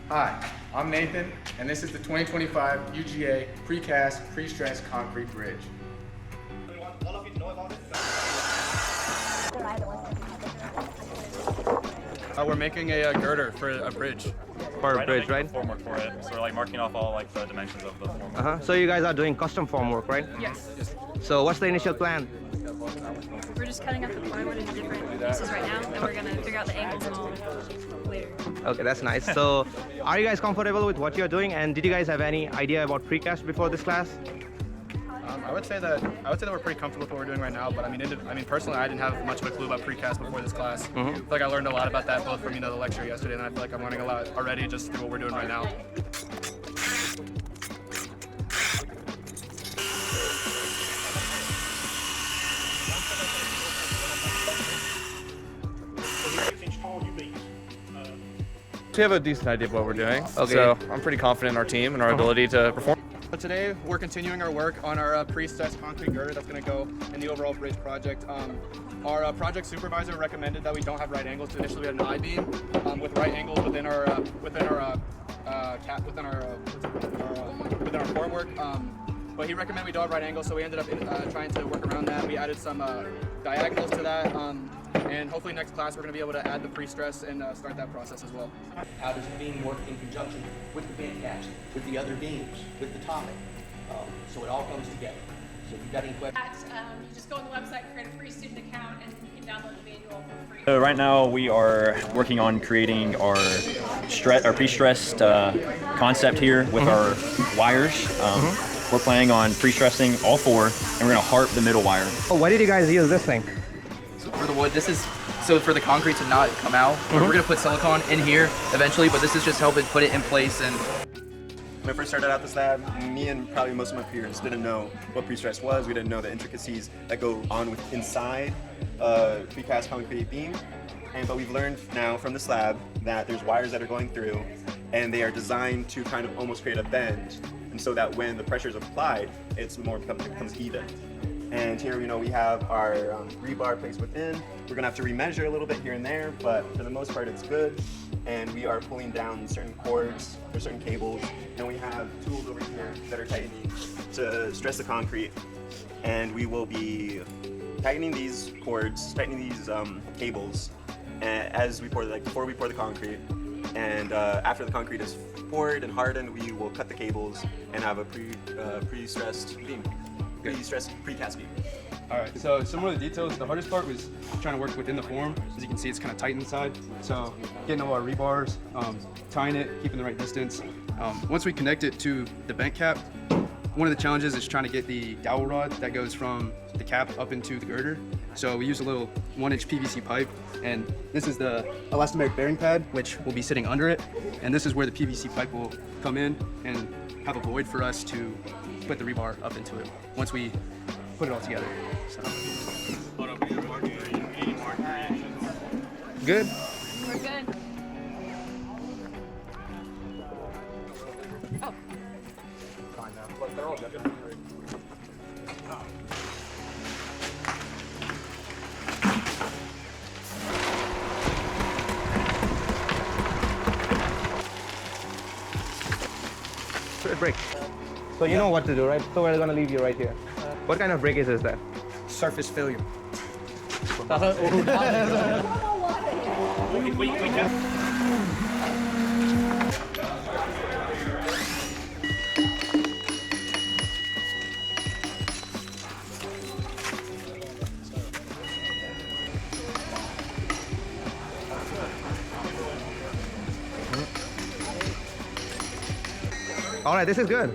Hi, I'm Nathan, and this is the 2025 UGA Precast Prestressed Concrete Bridge. All of you know about it? We're making a girder for a bridge. For a bridge, right? Formwork for it. So we're like marking off all like the dimensions of the formwork. So you guys are doing custom formwork, right? Yes. So what's the initial plan? We're just cutting up the plywood into different pieces right now, and we're going to figure out the angles and all later. Okay, that's nice. So are you guys comfortable with what you're doing, and did you guys have any idea about precast before this class? I would say that we're pretty comfortable with what we're doing right now. But I mean, personally, I didn't have much of a clue about precast before this class. I feel like I learned a lot about that both from the lecture yesterday, and I feel like I'm learning a lot already just through what we're doing right now. We have a decent idea of what we're doing, Okay. so I'm pretty confident in our team and our ability to perform. So today we're continuing our work on our prestressed concrete girder that's going to go in the overall bridge project. Our project supervisor recommended that we don't have right angles. Initially, we had an I-beam with right angles within our formwork. But he recommended we don't have right angles, so we ended up trying to work around that. We added some diagonals to that, and hopefully next class we're going to be able to add the pre-stress and start that process as well. How does the beam work in conjunction with the band cast, with the other beams, with the topping? So it all comes together. So if you've got any questions. You just go on the website, create a free student account, and you can download the manual for free. So right now we are working on creating our pre-stressed concept here with our wires. We're planning on pre-stressing all four, and we're going to harp the middle wire. Oh, why did you guys use this thing? So for the wood, this is so for the concrete to not come out. We're going to put silicone in here eventually, but this is just helping put it in place. And when I first started out this lab, me and probably most of my peers didn't know what pre-stress was. We didn't know the intricacies that go on with inside a precast concrete beam. But we've learned now from this lab that there's wires that are going through, and they are designed to kind of almost create a bend, and so that when the pressure is applied, it's more becomes even. And here, we have our rebar placed within. We're gonna have to remeasure a little bit here and there, but for the most part, it's good. And we are pulling down certain cords or certain cables, and we have tools over here that are tightening to stress the concrete. And we will be tightening these cords, tightening these cables, as we pour, before we pour the concrete. And after the concrete is poured and hardened, we will cut the cables and have a pre-stressed beam. Pre-stressed precast beam. Alright, so some more of the details. The hardest part was trying to work within the form. As you can see, it's kind of tight inside. So getting all our rebars, tying it, keeping the right distance. Once we connect it to the bent cap, one of the challenges is trying to get the dowel rod that goes from the cap up into the girder. So we use a little 1-inch PVC pipe, and this is the elastomeric bearing pad, which will be sitting under it. And this is where the PVC pipe will come in and have a void for us to put the rebar up into it once we put it all together. So. Good. We're good. Oh. Brick. So you know what to do, right? So we're gonna leave you right here. What kind of brick is that? Surface failure. All right, this is good.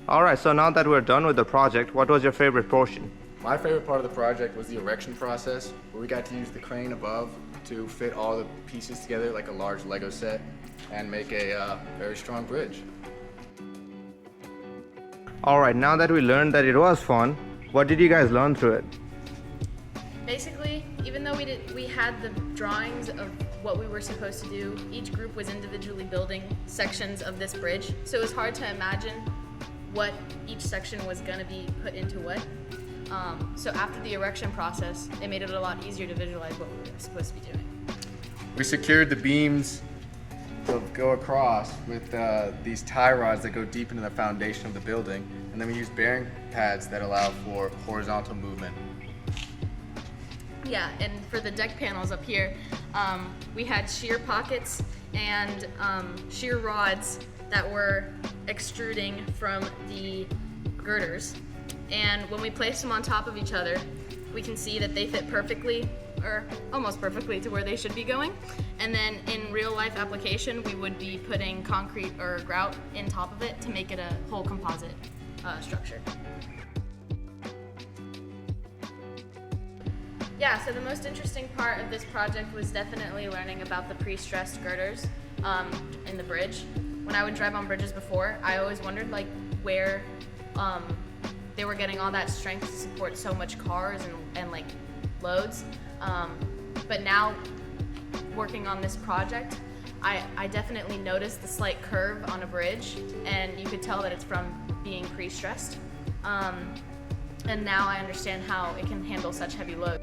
All right, so now that we're done with the project, what was your favorite portion? My favorite part of the project was the erection process, where we got to use the crane above to fit all the pieces together like a large Lego set and make a very strong bridge. All right, now that we learned that it was fun, what did you guys learn through it? Basically, even though we had the drawings of what we were supposed to do, each group was individually building sections of this bridge, so it was hard to imagine what each section was going to be put into what. So after the erection process, it made it a lot easier to visualize what we were supposed to be doing. We secured the beams to go across with these tie rods that go deep into the foundation of the building, and then we used bearing pads that allow for horizontal movement. Yeah, and for the deck panels up here, we had shear pockets and shear rods that were extruding from the girders. And when we placed them on top of each other, we can see that they fit perfectly, or almost perfectly, to where they should be going. And then in real life application, we would be putting concrete or grout in top of it to make it a whole composite structure. Yeah, so the most interesting part of this project was definitely learning about the pre-stressed girders in the bridge. When I would drive on bridges before, I always wondered like where they were getting all that strength to support so much cars and like loads. But now working on this project, I definitely noticed the slight curve on a bridge, and you could tell that it's from being pre-stressed. And now I understand how it can handle such heavy loads.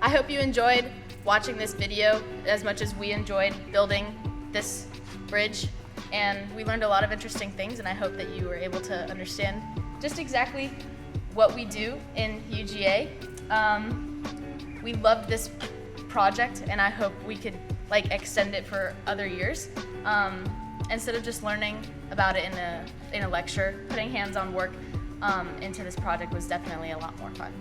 I hope you enjoyed watching this video as much as we enjoyed building this bridge, and we learned a lot of interesting things, and I hope that you were able to understand just exactly what we do in UGA. We loved this project, and I hope we could like extend it for other years. Instead of just learning about it in a lecture, putting hands-on work into this project was definitely a lot more fun.